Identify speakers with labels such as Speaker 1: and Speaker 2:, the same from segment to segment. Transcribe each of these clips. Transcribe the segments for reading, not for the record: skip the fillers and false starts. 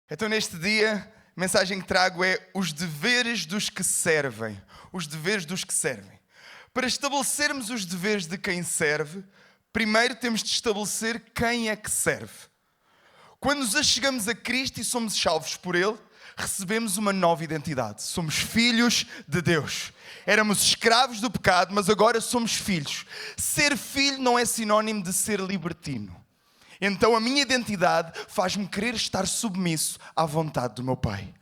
Speaker 1: Então neste dia, a mensagem que trago é os deveres dos que servem. Os deveres dos que servem. Para estabelecermos os deveres de quem serve, primeiro temos de estabelecer quem é que serve. Quando nos achegamos a Cristo e somos salvos por Ele, recebemos uma nova identidade. Somos filhos de Deus. Éramos escravos do pecado, mas agora somos filhos. Ser filho não é sinónimo de ser libertino. Então a minha identidade faz-me querer estar submisso à vontade do meu Pai.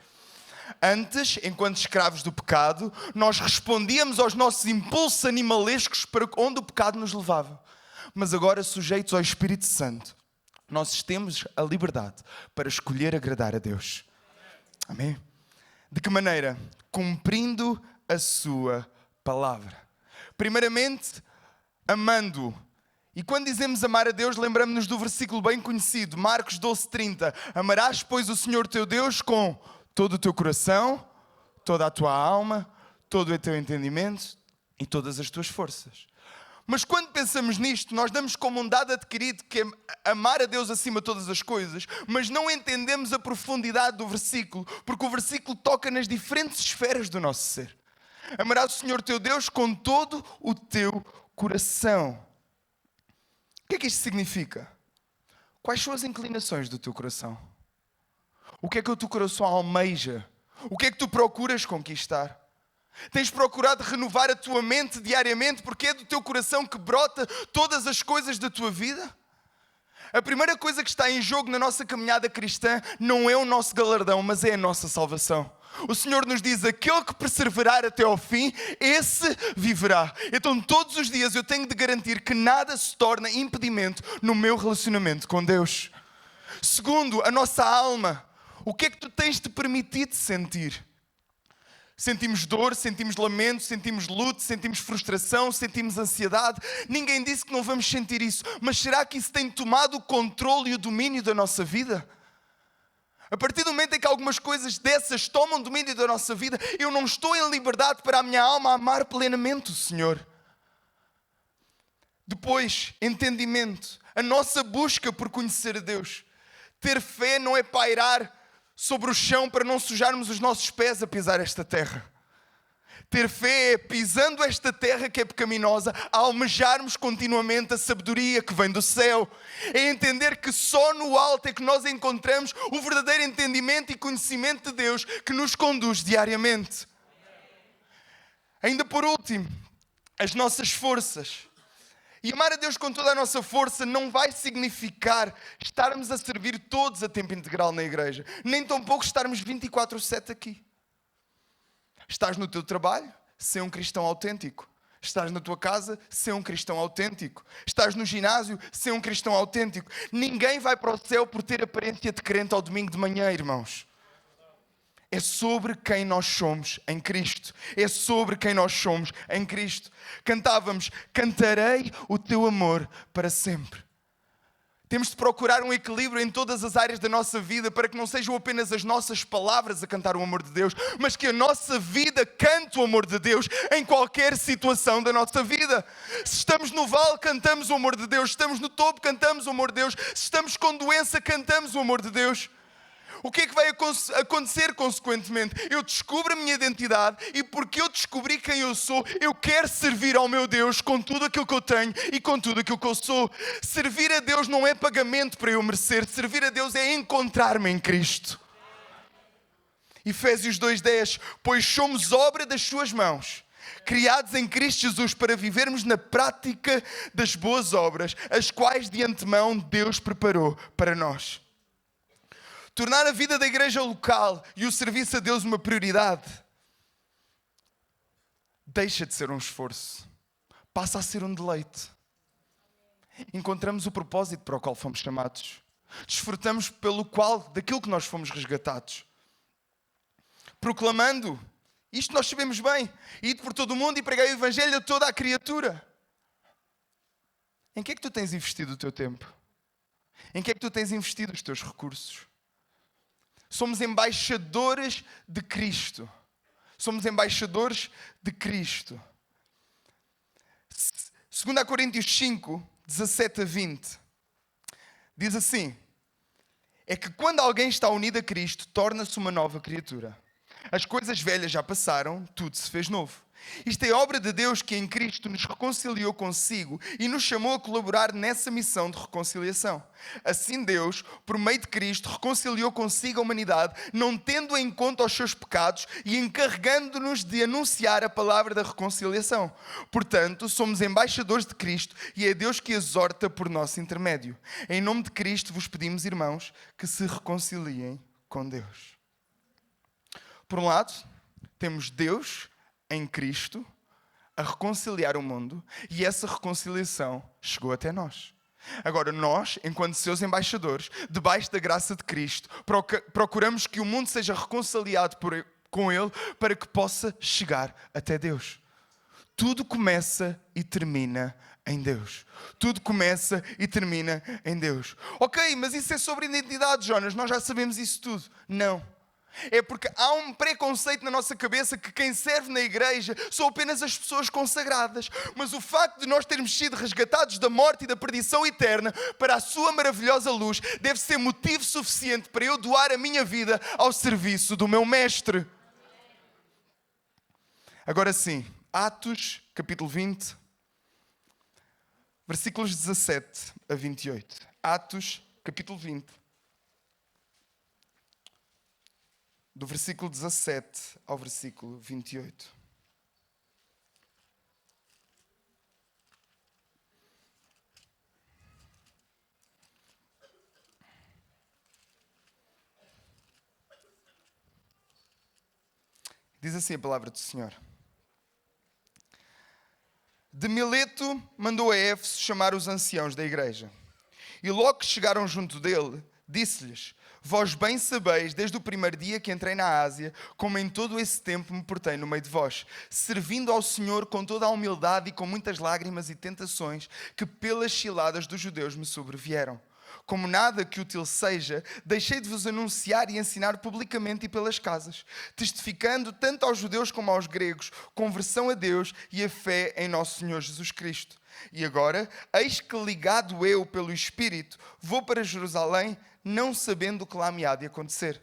Speaker 1: Antes, enquanto escravos do pecado, nós respondíamos aos nossos impulsos animalescos para onde o pecado nos levava. Mas agora, sujeitos ao Espírito Santo, nós temos a liberdade para escolher agradar a Deus. Amém? De que maneira? Cumprindo a sua palavra. Primeiramente, amando-o. E quando dizemos amar a Deus, lembramos-nos do versículo bem conhecido, Marcos 12:30. Amarás, pois, o Senhor teu Deus com todo o teu coração, toda a tua alma, todo o teu entendimento e todas as tuas forças. Mas quando pensamos nisto, nós damos como um dado adquirido que é amar a Deus acima de todas as coisas, mas não entendemos a profundidade do versículo, porque o versículo toca nas diferentes esferas do nosso ser. Amarás o Senhor teu Deus com todo o teu coração. O que é que isto significa? Quais são as inclinações do teu coração? O que é que o teu coração almeja? O que é que tu procuras conquistar? Tens procurado renovar a tua mente diariamente porque é do teu coração que brota todas as coisas da tua vida? A primeira coisa que está em jogo na nossa caminhada cristã não é o nosso galardão, mas é a nossa salvação. O Senhor nos diz, aquele que perseverar até ao fim, esse viverá. Então todos os dias eu tenho de garantir que nada se torna impedimento no meu relacionamento com Deus. Segundo, a nossa alma. O que é que tu tens de permitir-te sentir? Sentimos dor, sentimos lamento, sentimos luto, sentimos frustração, sentimos ansiedade. Ninguém disse que não vamos sentir isso. Mas será que isso tem tomado o controle e o domínio da nossa vida? A partir do momento em que algumas coisas dessas tomam domínio da nossa vida, eu não estou em liberdade para a minha alma amar plenamente o Senhor. Depois, entendimento. A nossa busca por conhecer a Deus. Ter fé não é pairar sobre o chão para não sujarmos os nossos pés a pisar esta terra. Ter fé é, pisando esta terra que é pecaminosa, a almejarmos continuamente a sabedoria que vem do céu. É entender que só no alto é que nós encontramos o verdadeiro entendimento e conhecimento de Deus que nos conduz diariamente. Ainda por último, as nossas forças. E amar a Deus com toda a nossa força não vai significar estarmos a servir todos a tempo integral na igreja. Nem tampouco estarmos 24/7 aqui. Estás no teu trabalho? Ser um cristão autêntico. Estás na tua casa? Ser um cristão autêntico. Estás no ginásio? Ser um cristão autêntico. Ninguém vai para o céu por ter aparência de crente ao domingo de manhã, irmãos. É sobre quem nós somos em Cristo. É sobre quem nós somos em Cristo. Cantávamos, cantarei o teu amor para sempre. Temos de procurar um equilíbrio em todas as áreas da nossa vida para que não sejam apenas as nossas palavras a cantar o amor de Deus, mas que a nossa vida cante o amor de Deus em qualquer situação da nossa vida. Se estamos no vale, cantamos o amor de Deus. Se estamos no topo, cantamos o amor de Deus. Se estamos com doença, cantamos o amor de Deus. O que é que vai acontecer consequentemente? Eu descubro a minha identidade e porque eu descobri quem eu sou, eu quero servir ao meu Deus com tudo aquilo que eu tenho e com tudo aquilo que eu sou. Servir a Deus não é pagamento para eu merecer. Servir a Deus é encontrar-me em Cristo. Efésios 2:10. Pois somos obra das suas mãos, criados em Cristo Jesus para vivermos na prática das boas obras, as quais de antemão Deus preparou para nós. Tornar a vida da igreja local e o serviço a Deus uma prioridade deixa de ser um esforço. Passa a ser um deleite. Encontramos o propósito para o qual fomos chamados. Desfrutamos daquilo que nós fomos resgatados. Proclamando, isto nós sabemos bem, ide por todo o mundo e pregai o evangelho a toda a criatura. Em que é que tu tens investido o teu tempo? Em que é que tu tens investido os teus recursos? Somos embaixadores de Cristo. Somos embaixadores de Cristo. 2 Coríntios 5, 17-20. Diz assim: é que quando alguém está unido a Cristo, torna-se uma nova criatura. As coisas velhas já passaram, tudo se fez novo. Isto é obra de Deus que em Cristo nos reconciliou consigo e nos chamou a colaborar nessa missão de reconciliação. Assim Deus, por meio de Cristo, reconciliou consigo a humanidade, não tendo em conta os seus pecados e encarregando-nos de anunciar a palavra da reconciliação. Portanto, somos embaixadores de Cristo e é Deus que exorta por nosso intermédio. Em nome de Cristo vos pedimos, irmãos, que se reconciliem com Deus. Por um lado, temos Deus em Cristo a reconciliar o mundo e essa reconciliação chegou até nós. Agora nós, enquanto seus embaixadores, debaixo da graça de Cristo, procuramos que o mundo seja reconciliado com Ele para que possa chegar até Deus. Tudo começa e termina em Deus. Tudo começa e termina em Deus. Ok, mas isso é sobre identidade, Jonas, nós já sabemos isso tudo. Não. É porque há um preconceito na nossa cabeça que quem serve na igreja são apenas as pessoas consagradas. Mas o facto de nós termos sido resgatados da morte e da perdição eterna para a sua maravilhosa luz deve ser motivo suficiente para eu doar a minha vida ao serviço do meu mestre. Agora sim, Atos, capítulo 20, versículos 17 a 28. Atos, capítulo 20. Do versículo 17 ao versículo 28. Diz assim a palavra do Senhor. De Mileto mandou a Éfeso chamar os anciãos da igreja. E logo que chegaram junto dele, disse-lhes: vós bem sabeis, desde o primeiro dia que entrei na Ásia, como em todo esse tempo me portei no meio de vós, servindo ao Senhor com toda a humildade e com muitas lágrimas e tentações que pelas ciladas dos judeus me sobrevieram. Como nada que útil seja, deixei de vos anunciar e ensinar publicamente e pelas casas, testificando tanto aos judeus como aos gregos, conversão a Deus e a fé em nosso Senhor Jesus Cristo. E agora, eis que ligado eu pelo Espírito, vou para Jerusalém, não sabendo o que lá me há de acontecer,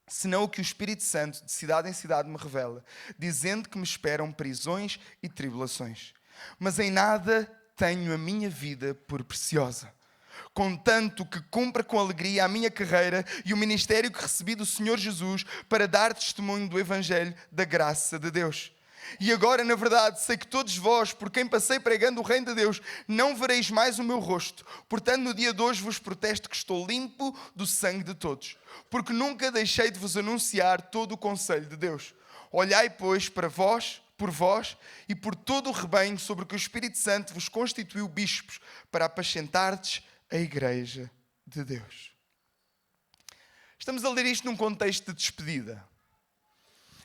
Speaker 1: senão o que o Espírito Santo de cidade em cidade me revela, dizendo que me esperam prisões e tribulações. Mas em nada tenho a minha vida por preciosa, contanto que cumpra com alegria a minha carreira e o ministério que recebi do Senhor Jesus para dar testemunho do Evangelho da graça de Deus. E agora, na verdade, sei que todos vós, por quem passei pregando o reino de Deus, não vereis mais o meu rosto. Portanto, no dia de hoje vos protesto que estou limpo do sangue de todos, porque nunca deixei de vos anunciar todo o conselho de Deus. Olhai, pois, para vós, por vós e por todo o rebanho sobre o que o Espírito Santo vos constituiu bispos, para apacentardes a igreja de Deus. Estamos a ler isto num contexto de despedida.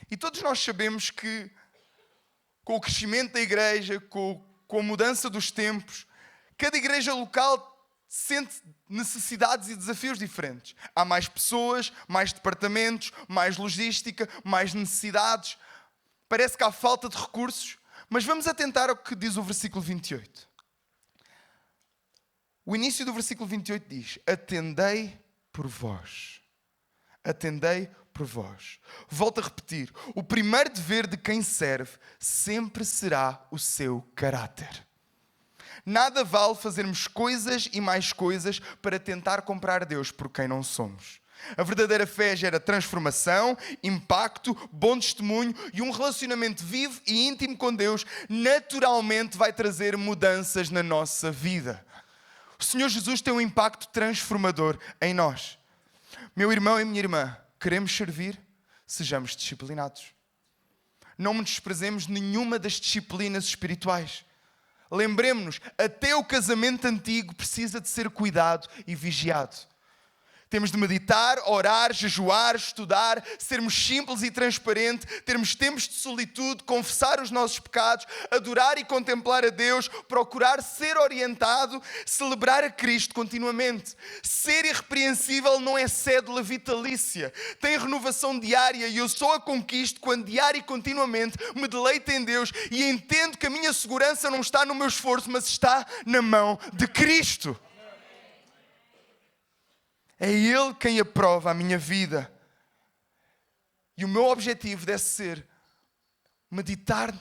Speaker 1: E todos nós sabemos que com o crescimento da igreja, com a mudança dos tempos, cada igreja local sente necessidades e desafios diferentes. Há mais pessoas, mais departamentos, mais logística, mais necessidades. Parece que há falta de recursos, mas vamos atentar ao que diz o versículo 28. O início do versículo 28 diz: atendei por vós. Atendei por vós. Volto a repetir. O primeiro dever de quem serve sempre será o seu caráter. Nada vale fazermos coisas e mais coisas para tentar comprar Deus por quem não somos. A verdadeira fé gera transformação, impacto, bom testemunho e um relacionamento vivo e íntimo com Deus naturalmente vai trazer mudanças na nossa vida. O Senhor Jesus tem um impacto transformador em nós. Meu irmão e minha irmã, queremos servir? Sejamos disciplinados. Não menosprezemos nenhuma das disciplinas espirituais. Lembremos-nos, até o casamento antigo precisa de ser cuidado e vigiado. Temos de meditar, orar, jejuar, estudar, sermos simples e transparentes, termos tempos de solitude, confessar os nossos pecados, adorar e contemplar a Deus, procurar ser orientado, celebrar a Cristo continuamente. Ser irrepreensível não é cédula vitalícia, tem renovação diária e eu só a conquisto quando diário e continuamente me deleito em Deus e entendo que a minha segurança não está no meu esforço, mas está na mão de Cristo. É Ele quem aprova a minha vida. E o meu objetivo deve ser meditar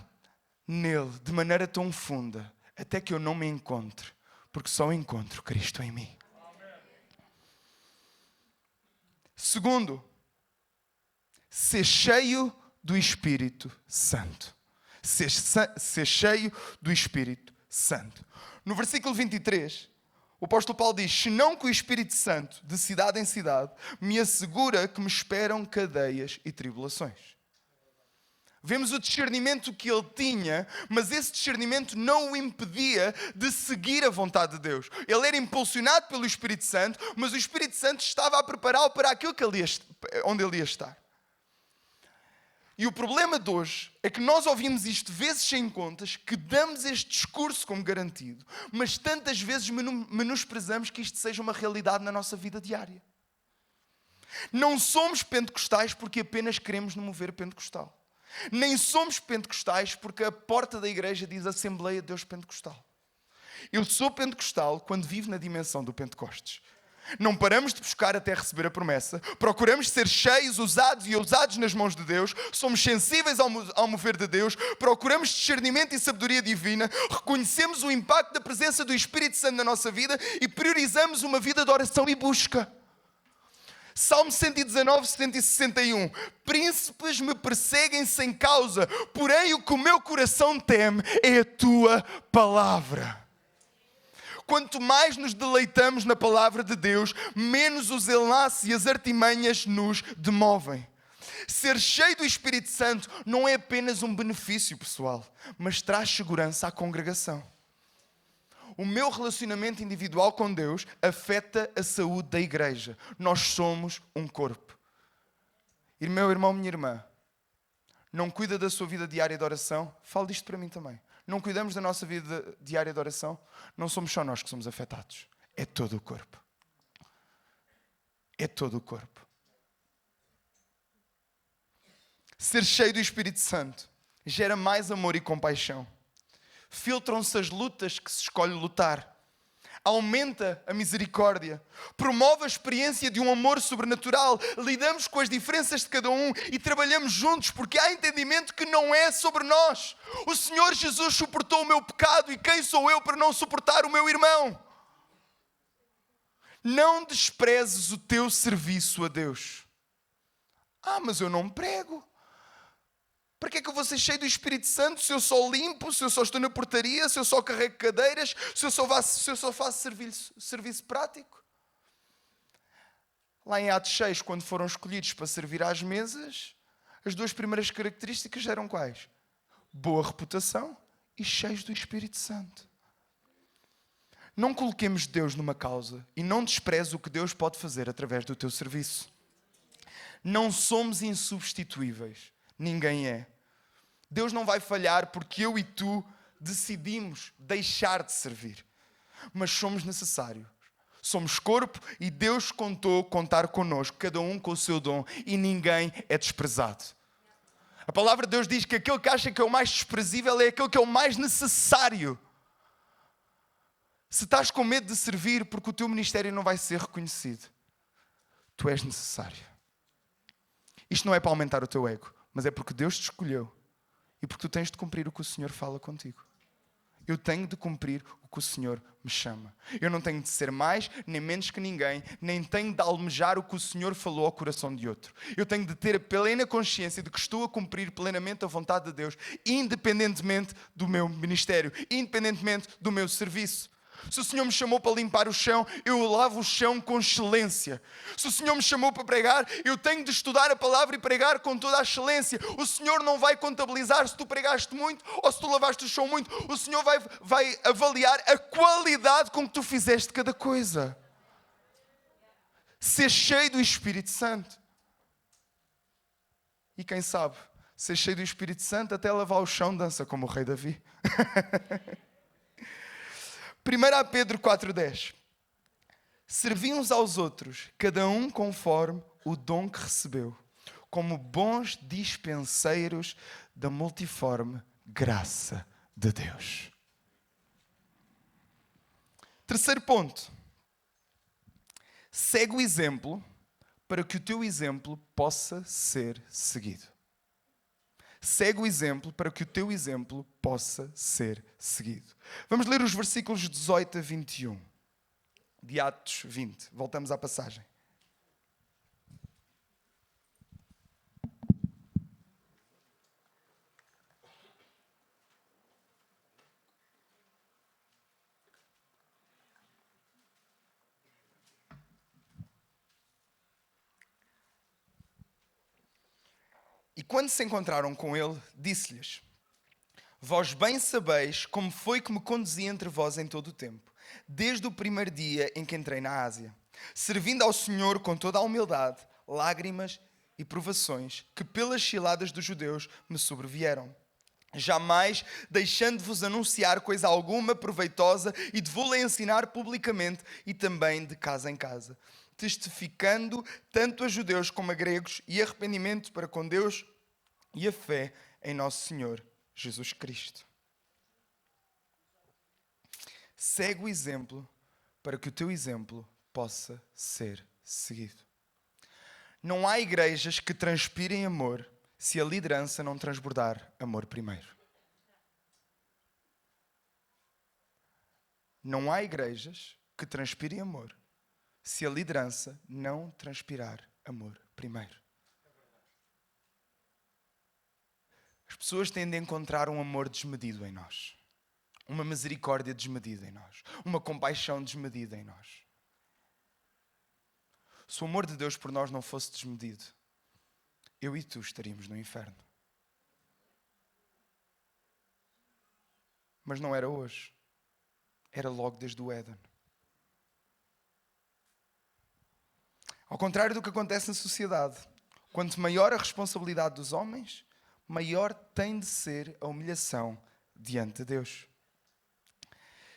Speaker 1: nele de maneira tão funda, até que eu não me encontre, porque só encontro Cristo em mim. Segundo, ser cheio do Espírito Santo. Ser cheio do Espírito Santo. No versículo 23, o apóstolo Paulo diz: senão que o Espírito Santo, de cidade em cidade, me assegura que me esperam cadeias e tribulações. Vemos o discernimento que ele tinha, mas esse discernimento não o impedia de seguir a vontade de Deus. Ele era impulsionado pelo Espírito Santo, mas o Espírito Santo estava a prepará-lo para aquilo onde ele ia estar. E o problema de hoje é que nós ouvimos isto vezes sem contas, que damos este discurso como garantido, mas tantas vezes menosprezamos que isto seja uma realidade na nossa vida diária. Não somos pentecostais porque apenas queremos no mover pentecostal. Nem somos pentecostais porque a porta da igreja diz Assembleia de Deus Pentecostal. Eu sou pentecostal quando vivo na dimensão do Pentecostes. Não paramos de buscar até receber a promessa. Procuramos ser cheios, usados e ousados nas mãos de Deus. Somos sensíveis ao mover de Deus. Procuramos discernimento e sabedoria divina. Reconhecemos o impacto da presença do Espírito Santo na nossa vida e priorizamos uma vida de oração e busca. Salmo 119, 161. Príncipes me perseguem sem causa, porém o que o meu coração teme é a tua palavra. Quanto mais nos deleitamos na palavra de Deus, menos os enlaces e as artimanhas nos demovem. Ser cheio do Espírito Santo não é apenas um benefício pessoal, mas traz segurança à congregação. O meu relacionamento individual com Deus afeta a saúde da igreja. Nós somos um corpo. E meu irmão, minha irmã, não cuida da sua vida diária de oração? Fale disto para mim também. Não cuidamos da nossa vida diária de oração? Não somos só nós que somos afetados. É todo o corpo. É todo o corpo. Ser cheio do Espírito Santo gera mais amor e compaixão. Filtram-se as lutas que se escolhe lutar. Aumenta a misericórdia. Promove a experiência de um amor sobrenatural. Lidamos com as diferenças de cada um e trabalhamos juntos porque há entendimento que não é sobre nós. O Senhor Jesus suportou o meu pecado e quem sou eu para não suportar o meu irmão? Não desprezes o teu serviço a Deus. Mas eu não prego. Para que é que eu vou ser cheio do Espírito Santo se eu só limpo, se eu só estou na portaria, se eu só carrego cadeiras, se eu só faço serviço prático? Lá em Atos 6, quando foram escolhidos para servir às mesas, as duas primeiras características eram quais? Boa reputação e cheios do Espírito Santo. Não coloquemos Deus numa causa e não despreze o que Deus pode fazer através do teu serviço. Não somos insubstituíveis. Ninguém é. Deus não vai falhar porque eu e tu decidimos deixar de servir. Mas somos necessários. Somos corpo e Deus contar connosco, cada um com o seu dom, e ninguém é desprezado. A palavra de Deus diz que aquele que acha que é o mais desprezível é aquele que é o mais necessário. Se estás com medo de servir porque o teu ministério não vai ser reconhecido, tu és necessário. Isto não é para aumentar o teu ego, mas é porque Deus te escolheu e porque tu tens de cumprir o que o Senhor fala contigo. Eu tenho de cumprir o que o Senhor me chama. Eu não tenho de ser mais nem menos que ninguém, nem tenho de almejar o que o Senhor falou ao coração de outro. Eu tenho de ter a plena consciência de que estou a cumprir plenamente a vontade de Deus, independentemente do meu ministério, independentemente do meu serviço. Se o Senhor me chamou para limpar o chão, eu lavo o chão com excelência. Se o Senhor me chamou para pregar, eu tenho de estudar a palavra e pregar com toda a excelência. O Senhor não vai contabilizar se tu pregaste muito ou se tu lavaste o chão muito. O Senhor vai avaliar a qualidade com que tu fizeste cada coisa. Ser cheio do Espírito Santo. E quem sabe, ser cheio do Espírito Santo até lavar o chão dança como o rei Davi. 1 Pedro 4,10. Servi uns aos outros, cada um conforme o dom que recebeu, como bons dispenseiros da multiforme graça de Deus. Terceiro ponto. Segue o exemplo para que o teu exemplo possa ser seguido. Segue o exemplo para que o teu exemplo possa ser seguido. Vamos ler os versículos 18 a 21 de Atos 20. Voltamos à passagem. E quando se encontraram com ele, disse-lhes: Vós bem sabeis como foi que me conduzi entre vós em todo o tempo, desde o primeiro dia em que entrei na Ásia, servindo ao Senhor com toda a humildade, lágrimas e provações que pelas ciladas dos judeus me sobrevieram. Jamais deixando de vos anunciar coisa alguma proveitosa e de vos ensinar publicamente e também de casa em casa, testificando tanto a judeus como a gregos e arrependimento para com Deus e a fé em nosso Senhor Jesus Cristo. Segue o exemplo para que o teu exemplo possa ser seguido. Não há igrejas que transpirem amor se a liderança não transbordar amor primeiro. Não há igrejas que transpirem amor se a liderança não transpirar amor primeiro. As pessoas tendem a encontrar um amor desmedido em nós. Uma misericórdia desmedida em nós. Uma compaixão desmedida em nós. Se o amor de Deus por nós não fosse desmedido, eu e tu estaríamos no inferno. Mas não era hoje. Era logo desde o Éden. Ao contrário do que acontece na sociedade, quanto maior a responsabilidade dos homens, maior tem de ser a humilhação diante de Deus.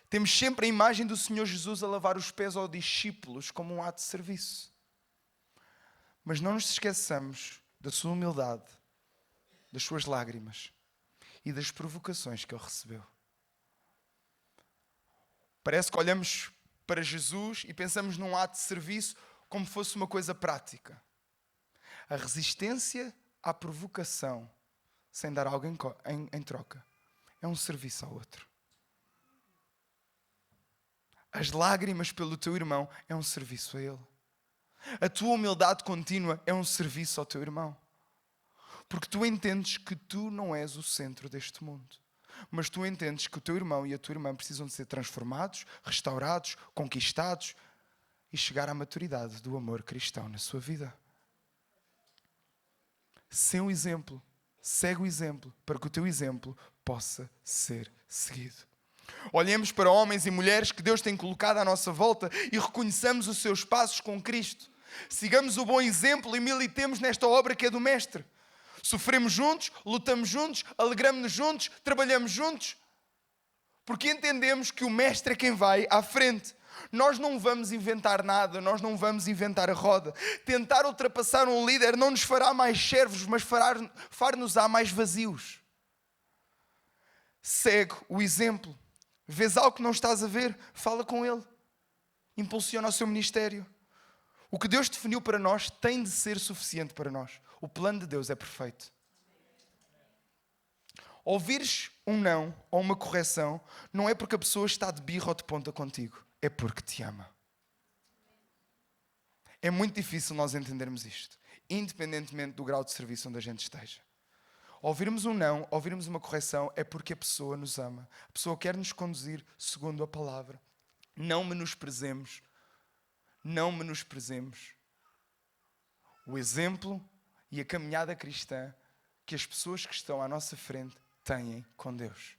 Speaker 1: Temos sempre a imagem do Senhor Jesus a lavar os pés aos discípulos como um ato de serviço. Mas não nos esqueçamos da sua humildade, das suas lágrimas e das provocações que ele recebeu. Parece que olhamos para Jesus e pensamos num ato de serviço como fosse uma coisa prática. A resistência à provocação sem dar algo em troca é um serviço ao outro. As lágrimas pelo teu irmão é um serviço a ele. A tua humildade contínua é um serviço ao teu irmão. Porque tu entendes que tu não és o centro deste mundo. Mas tu entendes que o teu irmão e a tua irmã precisam de ser transformados, restaurados, conquistados e chegar à maturidade do amor cristão na sua vida. Sê um exemplo. Segue o exemplo para que o teu exemplo possa ser seguido. Olhemos para homens e mulheres que Deus tem colocado à nossa volta e reconheçamos os seus passos com Cristo. Sigamos o bom exemplo e militemos nesta obra que é do Mestre. Sofremos juntos, lutamos juntos, alegramos-nos juntos, trabalhamos juntos. Porque entendemos que o Mestre é quem vai à frente. Nós não vamos inventar nada, nós não vamos inventar a roda. Tentar ultrapassar um líder não nos fará mais servos, mas far-nos-á mais vazios. Segue o exemplo. Vês algo que não estás a ver? Fala com ele. Impulsiona o seu ministério. O que Deus definiu para nós tem de ser suficiente para nós. O plano de Deus é perfeito. Ouvires um não ou uma correção não é porque a pessoa está de birra ou de ponta contigo. É porque te ama. É muito difícil nós entendermos isto, independentemente do grau de serviço onde a gente esteja. Ouvirmos um não, ouvirmos uma correção, é porque a pessoa nos ama. A pessoa quer nos conduzir segundo a palavra. Não menosprezemos. Não menosprezemos o exemplo e a caminhada cristã que as pessoas que estão à nossa frente têm com Deus.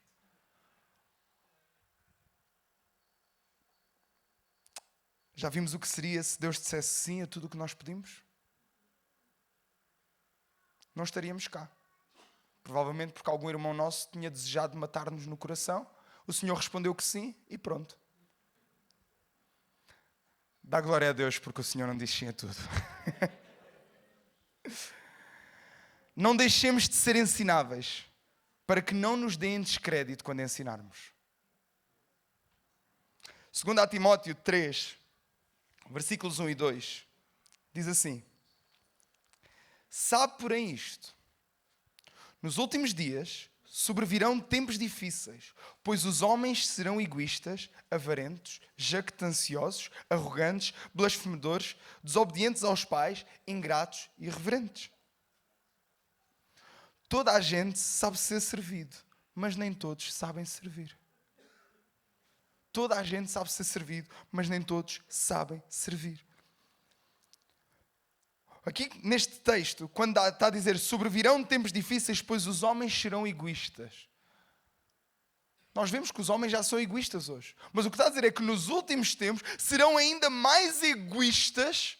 Speaker 1: Já vimos o que seria se Deus dissesse sim a tudo o que nós pedimos? Não estaríamos cá. Provavelmente porque algum irmão nosso tinha desejado matar-nos no coração. O Senhor respondeu que sim e pronto. Dá glória a Deus porque o Senhor não diz sim a tudo. Não deixemos de ser ensináveis para que não nos deem descrédito quando ensinarmos. 2 Timóteo 3, versículos 1 e 2, diz assim: sabe, porém, isto: nos últimos dias sobrevirão tempos difíceis, pois os homens serão egoístas, avarentos, jactanciosos, arrogantes, blasfemadores, desobedientes aos pais, ingratos e irreverentes. Toda a gente sabe ser servido, mas nem todos sabem servir. Toda a gente sabe ser servido, mas nem todos sabem servir. Aqui neste texto, quando está a dizer sobrevirão tempos difíceis, pois os homens serão egoístas. Nós vemos que os homens já são egoístas hoje. Mas o que está a dizer é que nos últimos tempos serão ainda mais egoístas.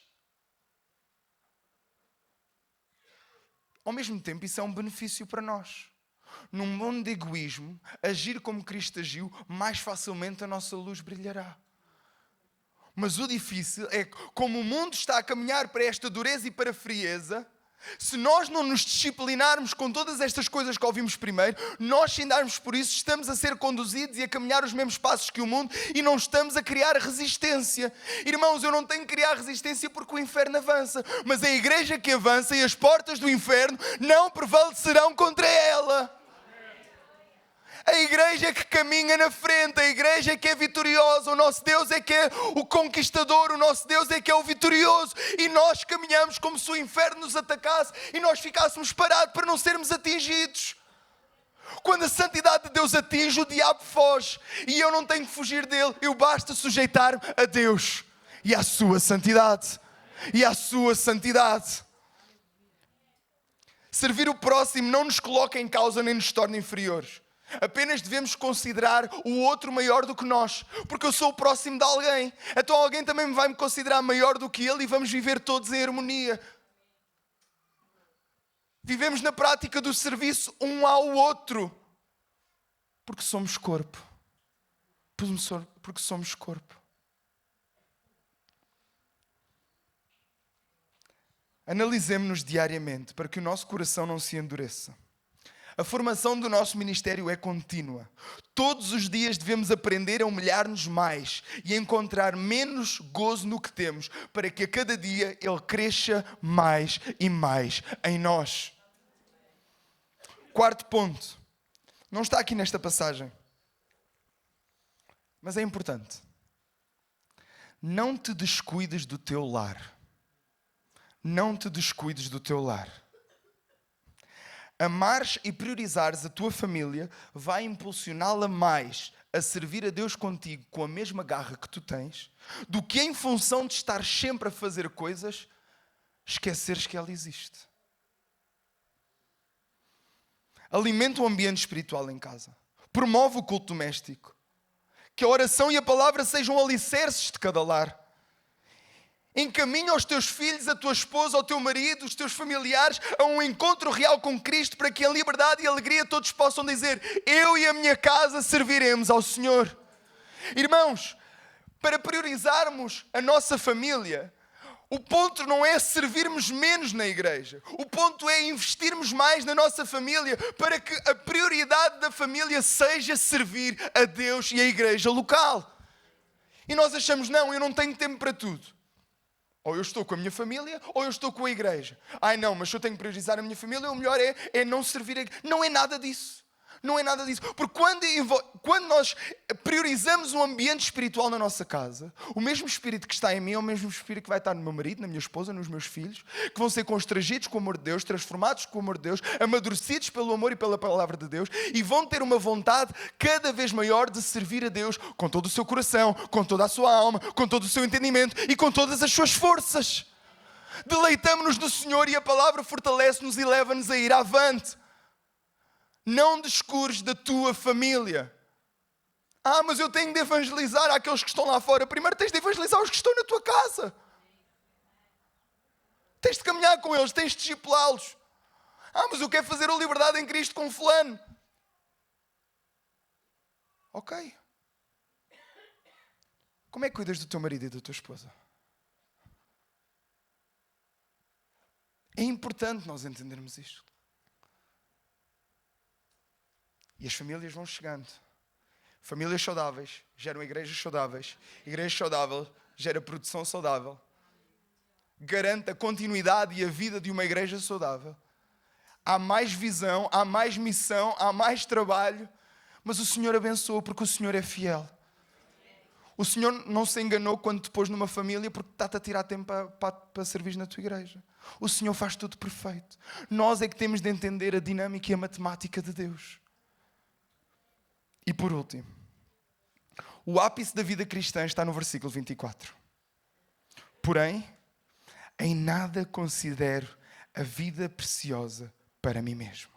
Speaker 1: Ao mesmo tempo, isso é um benefício para nós. Num mundo de egoísmo, agir como Cristo agiu, mais facilmente a nossa luz brilhará. Mas o difícil é que, como o mundo está a caminhar para esta dureza e para a frieza, se nós não nos disciplinarmos com todas estas coisas que ouvimos primeiro, nós, sem darmos por isso, estamos a ser conduzidos e a caminhar os mesmos passos que o mundo e não estamos a criar resistência. Irmãos, eu não tenho que criar resistência porque o inferno avança, mas a igreja que avança e as portas do inferno não prevalecerão contra ela. A igreja que caminha na frente, a igreja que é vitoriosa, o nosso Deus é que é o conquistador, o nosso Deus é que é o vitorioso. E nós caminhamos como se o inferno nos atacasse e nós ficássemos parados para não sermos atingidos. Quando a santidade de Deus atinge, o diabo foge. E eu não tenho que fugir dele, eu basta sujeitar-me a Deus e à sua santidade. E à sua santidade. Servir o próximo não nos coloca em causa nem nos torna inferiores. Apenas devemos considerar o outro maior do que nós, porque eu sou o próximo de alguém. Então alguém também vai me considerar maior do que ele e vamos viver todos em harmonia. Vivemos na prática do serviço um ao outro, porque somos corpo. Porque somos corpo. Analisemos-nos diariamente para que o nosso coração não se endureça. A formação do nosso ministério é contínua. Todos os dias devemos aprender a humilhar-nos mais e a encontrar menos gozo no que temos, para que a cada dia Ele cresça mais e mais em nós. Quarto ponto. Não está aqui nesta passagem, mas é importante. Não te descuides do teu lar. Não te descuides do teu lar. Amares e priorizares a tua família vai impulsioná-la mais a servir a Deus contigo com a mesma garra que tu tens, do que em função de estar sempre a fazer coisas, esqueceres que ela existe. Alimenta o ambiente espiritual em casa. Promove o culto doméstico. Que a oração e a palavra sejam alicerces de cada lar. Encaminha os teus filhos, a tua esposa, o teu marido, os teus familiares a um encontro real com Cristo, para que em liberdade e alegria todos possam dizer: eu e a minha casa serviremos ao Senhor. Irmãos, para priorizarmos a nossa família, o ponto não é servirmos menos na igreja. O ponto é investirmos mais na nossa família, para que a prioridade da família seja servir a Deus e a igreja local. E nós achamos: não, eu não tenho tempo para tudo. Ou eu estou com a minha família, ou eu estou com a igreja. Ai não, mas se eu tenho que priorizar a minha família, o melhor é não servir a igreja. Não é nada disso. Não é nada disso. Porque quando nós priorizamos um ambiente espiritual na nossa casa, o mesmo Espírito que está em mim é o mesmo Espírito que vai estar no meu marido, na minha esposa, nos meus filhos, que vão ser constrangidos com o amor de Deus, transformados com o amor de Deus, amadurecidos pelo amor e pela palavra de Deus, e vão ter uma vontade cada vez maior de servir a Deus com todo o seu coração, com toda a sua alma, com todo o seu entendimento e com todas as suas forças. Deleitamo-nos no Senhor e a palavra fortalece-nos e leva-nos a ir avante. Não descures da tua família. Ah, mas eu tenho de evangelizar aqueles que estão lá fora. Primeiro tens de evangelizar os que estão na tua casa. Tens de caminhar com eles, tens de discipulá-los. Ah, mas eu quero fazer a liberdade em Cristo com fulano. Ok. Como é que cuidas do teu marido e da tua esposa? É importante nós entendermos isto. E as famílias vão chegando. Famílias saudáveis geram igrejas saudáveis. Igrejas saudáveis gera produção saudável. Garante a continuidade e a vida de uma igreja saudável. Há mais visão, há mais missão, há mais trabalho, mas o Senhor abençoa porque o Senhor é fiel. O Senhor não se enganou quando te pôs numa família porque está-te a tirar tempo para servir na tua igreja. O Senhor faz tudo perfeito. Nós é que temos de entender a dinâmica e a matemática de Deus. E por último, o ápice da vida cristã está no versículo 24. Porém, em nada considero a vida preciosa para mim mesmo,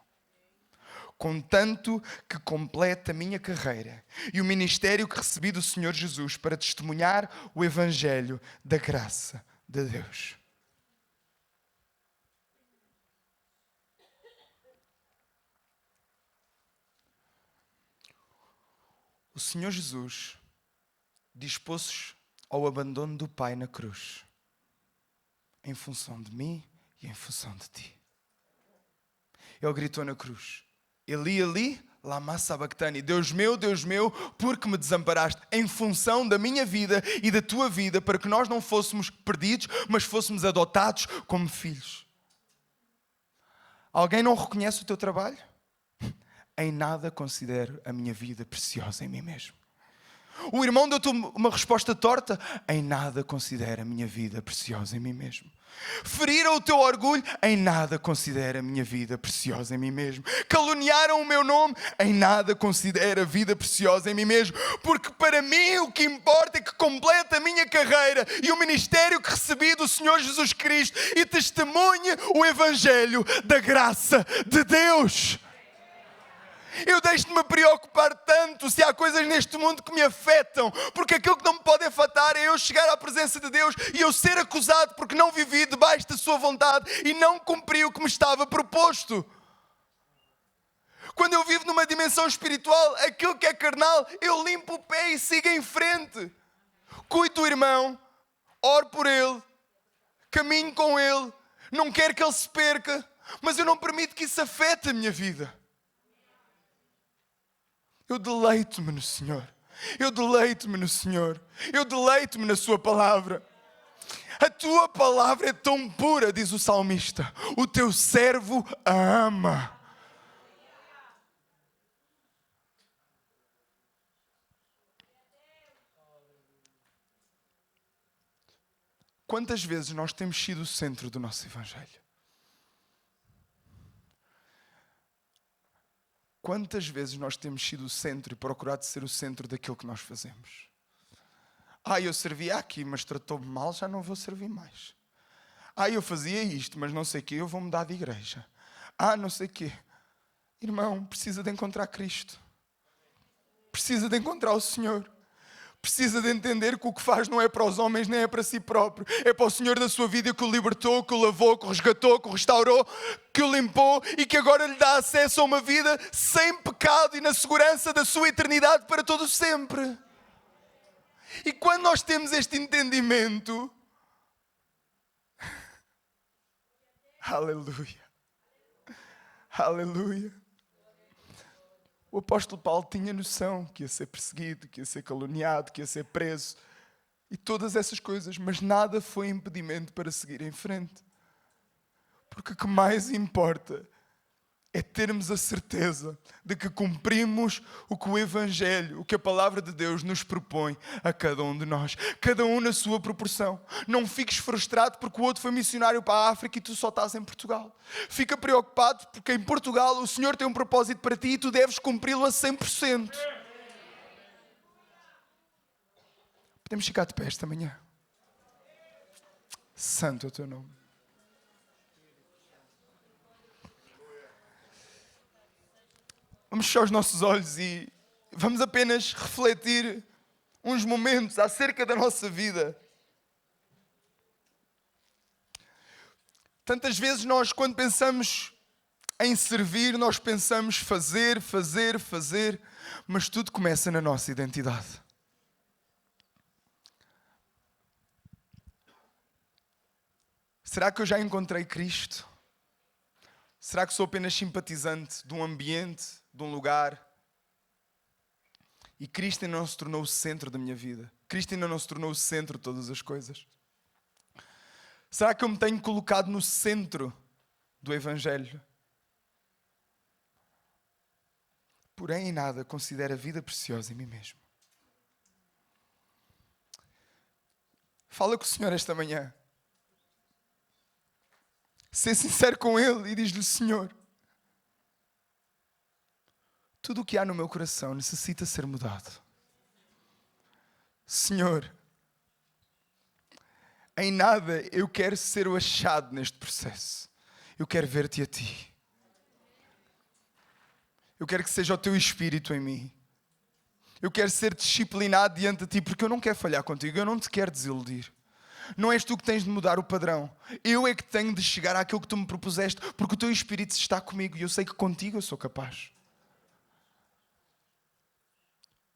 Speaker 1: contanto que complete a minha carreira e o ministério que recebi do Senhor Jesus para testemunhar o Evangelho da graça de Deus. O Senhor Jesus dispôs-se ao abandono do Pai na cruz, em função de mim e em função de ti. Ele gritou na cruz: Eli, Eli, lama sabachthani. Deus meu, por que me desamparaste? Em função da minha vida e da tua vida, para que nós não fôssemos perdidos, mas fôssemos adotados como filhos. Alguém não reconhece o teu trabalho? Em nada considero a minha vida preciosa em mim mesmo. O irmão deu-te uma resposta torta? Em nada considero a minha vida preciosa em mim mesmo. Feriram o teu orgulho? Em nada considero a minha vida preciosa em mim mesmo. Caluniaram o meu nome? Em nada considero a vida preciosa em mim mesmo. Porque para mim o que importa é que complete a minha carreira e o ministério que recebi do Senhor Jesus Cristo e testemunhe o Evangelho da graça de Deus. Eu deixo de me preocupar tanto se há coisas neste mundo que me afetam, porque aquilo que não me pode afetar é eu chegar à presença de Deus e eu ser acusado porque não vivi debaixo da sua vontade e não cumpri o que me estava proposto. Quando eu vivo numa dimensão espiritual, aquilo que é carnal, eu limpo o pé e sigo em frente. Cuido do irmão, oro por ele, caminho com ele, não quero que ele se perca, mas eu não permito que isso afete a minha vida. Eu deleito-me no Senhor. Eu deleito-me no Senhor. Eu deleito-me na sua palavra. A tua palavra é tão pura, diz o salmista. O teu servo a ama. Quantas vezes nós temos sido o centro do nosso Evangelho? Quantas vezes nós temos sido o centro e procurado ser o centro daquilo que nós fazemos? Eu servia aqui, mas tratou-me mal, já não vou servir mais. Eu fazia isto, mas não sei o quê, eu vou mudar de igreja. Não sei o quê. Irmão, precisa de encontrar Cristo. Precisa de encontrar o Senhor. Precisa de entender que o que faz não é para os homens, nem é para si próprio. É para o Senhor da sua vida que o libertou, que o lavou, que o resgatou, que o restaurou, que o limpou e que agora lhe dá acesso a uma vida sem pecado e na segurança da sua eternidade para todo sempre. E quando nós temos este entendimento, aleluia, aleluia. O apóstolo Paulo tinha noção que ia ser perseguido, que ia ser caluniado, que ia ser preso e todas essas coisas, mas nada foi impedimento para seguir em frente. Porque o que mais importa é termos a certeza de que cumprimos o que o Evangelho, o que a palavra de Deus nos propõe a cada um de nós. Cada um na sua proporção. Não fiques frustrado porque o outro foi missionário para a África e tu só estás em Portugal. Fica preocupado porque em Portugal o Senhor tem um propósito para ti e tu deves cumpri-lo a 100%. Podemos ficar de pé esta manhã. Santo é o teu nome. Vamos fechar os nossos olhos e vamos apenas refletir uns momentos acerca da nossa vida. Tantas vezes nós, quando pensamos em servir, nós pensamos fazer, mas tudo começa na nossa identidade. Será que eu já encontrei Cristo? Será que sou apenas simpatizante de um ambiente, de um lugar? E Cristo não se tornou o centro da minha vida. Cristo ainda não se tornou o centro de todas as coisas? Será que eu me tenho colocado no centro do Evangelho? Porém, em nada considero a vida preciosa em mim mesmo. Fala com o Senhor esta manhã. Ser sincero com Ele e diz-lhe: Senhor, tudo o que há no meu coração necessita ser mudado. Senhor, em nada eu quero ser o achado neste processo. Eu quero ver-te a Ti. Eu quero que seja o Teu Espírito em mim. Eu quero ser disciplinado diante de Ti, porque eu não quero falhar contigo. Eu não te quero desiludir. Não és tu que tens de mudar o padrão. Eu é que tenho de chegar àquilo que Tu me propuseste, porque o Teu Espírito está comigo e eu sei que contigo eu sou capaz.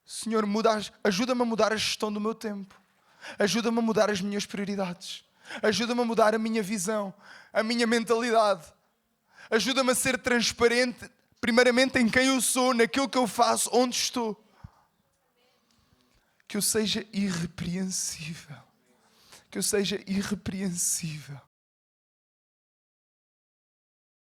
Speaker 1: Senhor, ajuda-me a mudar a gestão do meu tempo. Ajuda-me a mudar as minhas prioridades. Ajuda-me a mudar a minha visão, a minha mentalidade. Ajuda-me a ser transparente, primeiramente em quem eu sou, naquilo que eu faço, onde estou. Que eu seja irrepreensível. Que eu seja irrepreensível.